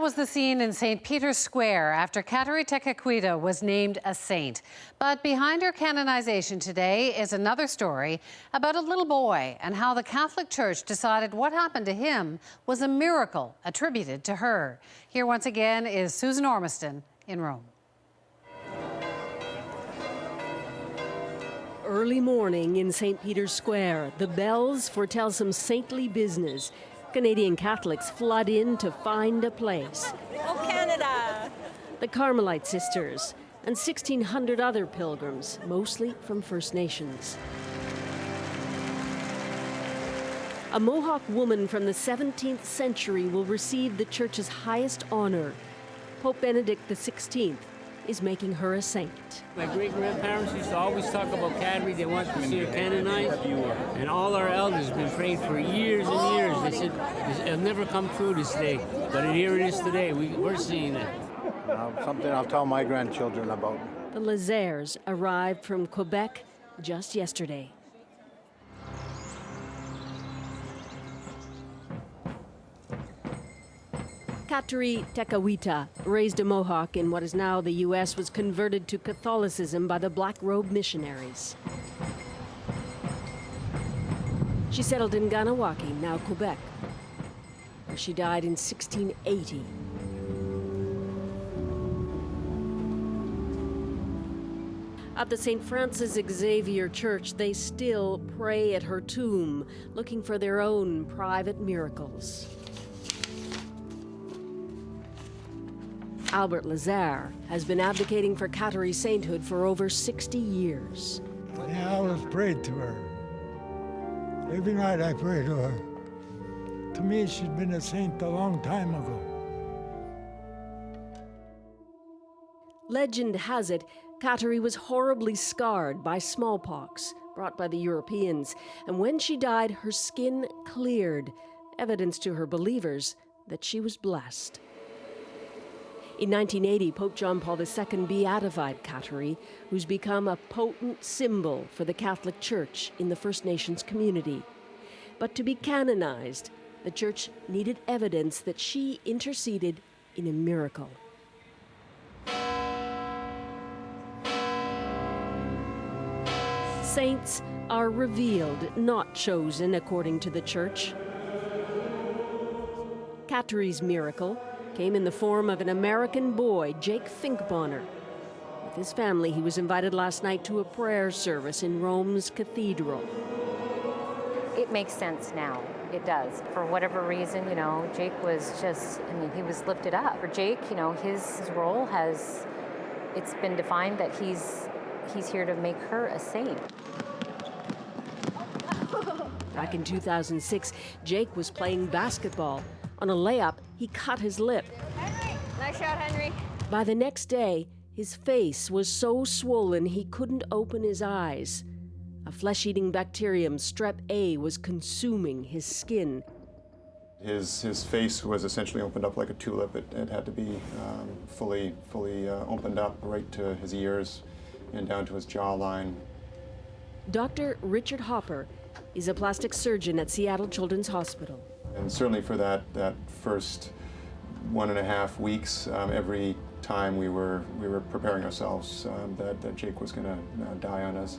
was the scene in St. Peter's Square after Kateri Tekakwitha was named a saint. But behind her canonization today is another story about a little boy and how the Catholic Church decided what happened to him was a miracle attributed to her. Here once again is Susan Ormiston in Rome. Early morning in St. Peter's Square, the bells foretell some saintly business. Canadian Catholics flood in to find a place. Oh, Canada! The Carmelite Sisters and 1,600 other pilgrims, mostly from First Nations. A Mohawk woman from the 17th century will receive the Church's highest honor. Pope Benedict XVI is making her a saint. My great-grandparents used to always talk about Kateri. They wanted to see her canonized. And all our elders have been praying for years and years. They said, it'll never come true this day. But here it is today. We're seeing it. Something I'll tell my grandchildren about. The LAZAREs arrived from Quebec just yesterday. Kateri Tekakwitha, raised a Mohawk in what is now the U.S., was converted to Catholicism by the Black Robe missionaries. She settled in Ganawaki, now Quebec, where she died in 1680. At the St. Francis Xavier Church, they still pray at her tomb, looking for their own private miracles. Albert Lazare has been advocating for Kateri's sainthood for over 60 years. Yeah, I always prayed to her. Every night I pray to her. To me, she's been a saint a long time ago. Legend has it, Kateri was horribly scarred by smallpox, brought by the Europeans, and when she died, her skin cleared, evidence to her believers that she was blessed. In 1980, Pope John Paul II beatified Kateri, who's become a potent symbol for the Catholic Church in the First Nations community. But to be canonized, the Church needed evidence that she interceded in a miracle. Saints are revealed, not chosen according to the Church. Kateri's miracle came in the form of an American boy, Jake Finkbonner. With his family, he was invited last night to a prayer service in Rome's cathedral. It makes sense now. It does. For whatever reason, Jake was just, he was lifted up. For Jake, his role it's been defined that he's here to make her a saint. Back in 2006, Jake was playing basketball. On a layup, he cut his lip. Henry! Nice shot, Henry. By the next day, his face was so swollen he couldn't open his eyes. A flesh-eating bacterium, Strep A, was consuming his skin. His face was essentially opened up like a tulip. It had to be fully opened up right to his ears and down to his jawline. Dr. Richard Hopper is a plastic surgeon at Seattle Children's Hospital. And certainly for that first 1.5 weeks, every time we were preparing ourselves that Jake was going to die on us.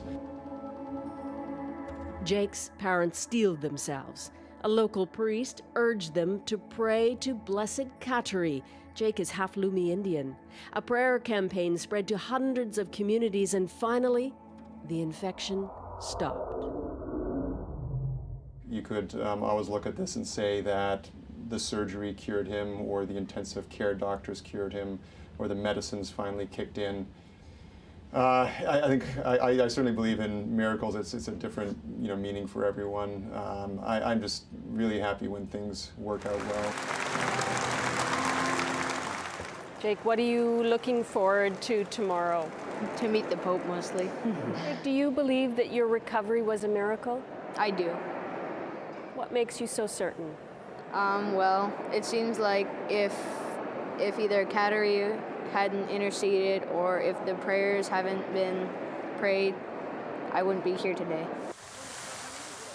Jake's parents steeled themselves. A local priest urged them to pray to Blessed Kateri. Jake is half Lumi Indian. A prayer campaign spread to hundreds of communities, and finally, the infection stopped. You could always look at this and say that the surgery cured him, or the intensive care doctors cured him, or the medicines finally kicked in. I certainly believe in miracles. It's a different meaning for everyone. I'm just really happy when things work out well. Jake, what are you looking forward to tomorrow? To meet the Pope, mostly. Do you believe that your recovery was a miracle? I do. What makes you so certain? Well, it seems like if either Kateri hadn't interceded or if the prayers haven't been prayed, I wouldn't be here today.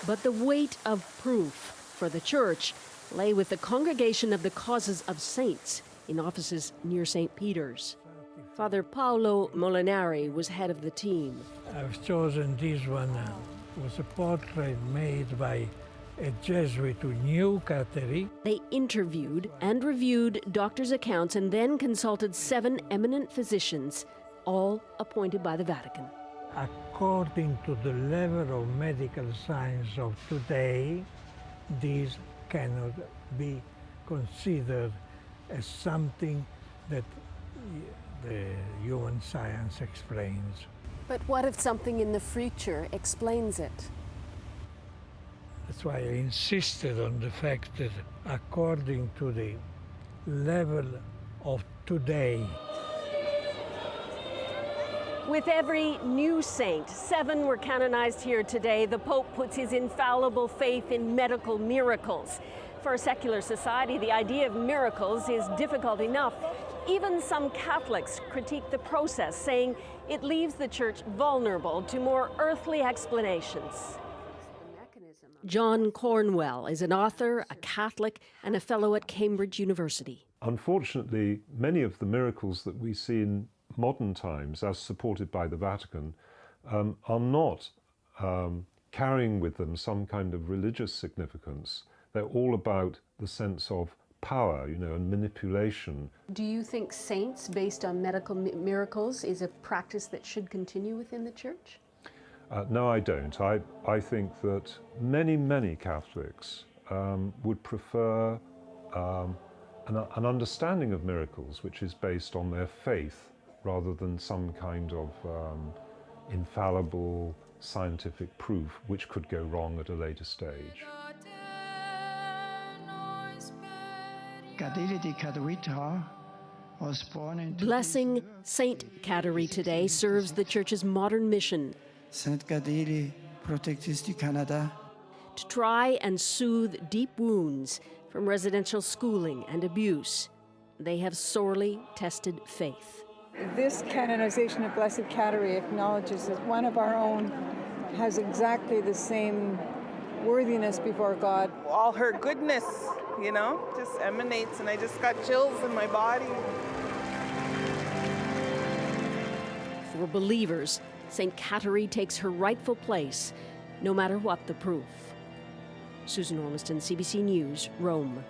But the weight of proof for the Church lay with the Congregation of the Causes of Saints in offices near St. Peter's. Father Paolo Molinari was head of the team. I've chosen this one. It was a portrait made by a Jesuit who knew Kateri. They interviewed and reviewed doctors' accounts and then consulted 7 eminent physicians, all appointed by the Vatican. According to the level of medical science of today, this cannot be considered as something that the human science explains. But what if something in the future explains it? That's why I insisted on the fact that according to the level of today, with every new saint, 7 were canonized here today, the Pope puts his infallible faith in medical miracles. For a secular society, the idea of miracles is difficult enough. Even some Catholics critique the process, saying it leaves the Church vulnerable to more earthly explanations. John Cornwell is an author, a Catholic, and a fellow at Cambridge University. Unfortunately, many of the miracles that we see in modern times, as supported by the Vatican, are not carrying with them some kind of religious significance. They're all about the sense of power, and manipulation. Do you think saints based on medical miracles is a practice that should continue within the Church? No, I don't. I think that many Catholics would prefer an understanding of miracles which is based on their faith rather than some kind of infallible scientific proof which could go wrong at a later stage. Kateri Tekakwitha was born in... Blessing Saint Kateri today serves the Church's modern mission Saint Kateri protects Canada to try and soothe deep wounds from residential schooling and abuse. They have sorely tested faith. This canonization of Blessed Kateri acknowledges that one of our own has exactly the same worthiness before God. All her goodness, just emanates, and I just got chills in my body. For believers, St. Kateri takes her rightful place, no matter what the proof. Susan Ormiston, CBC News, Rome.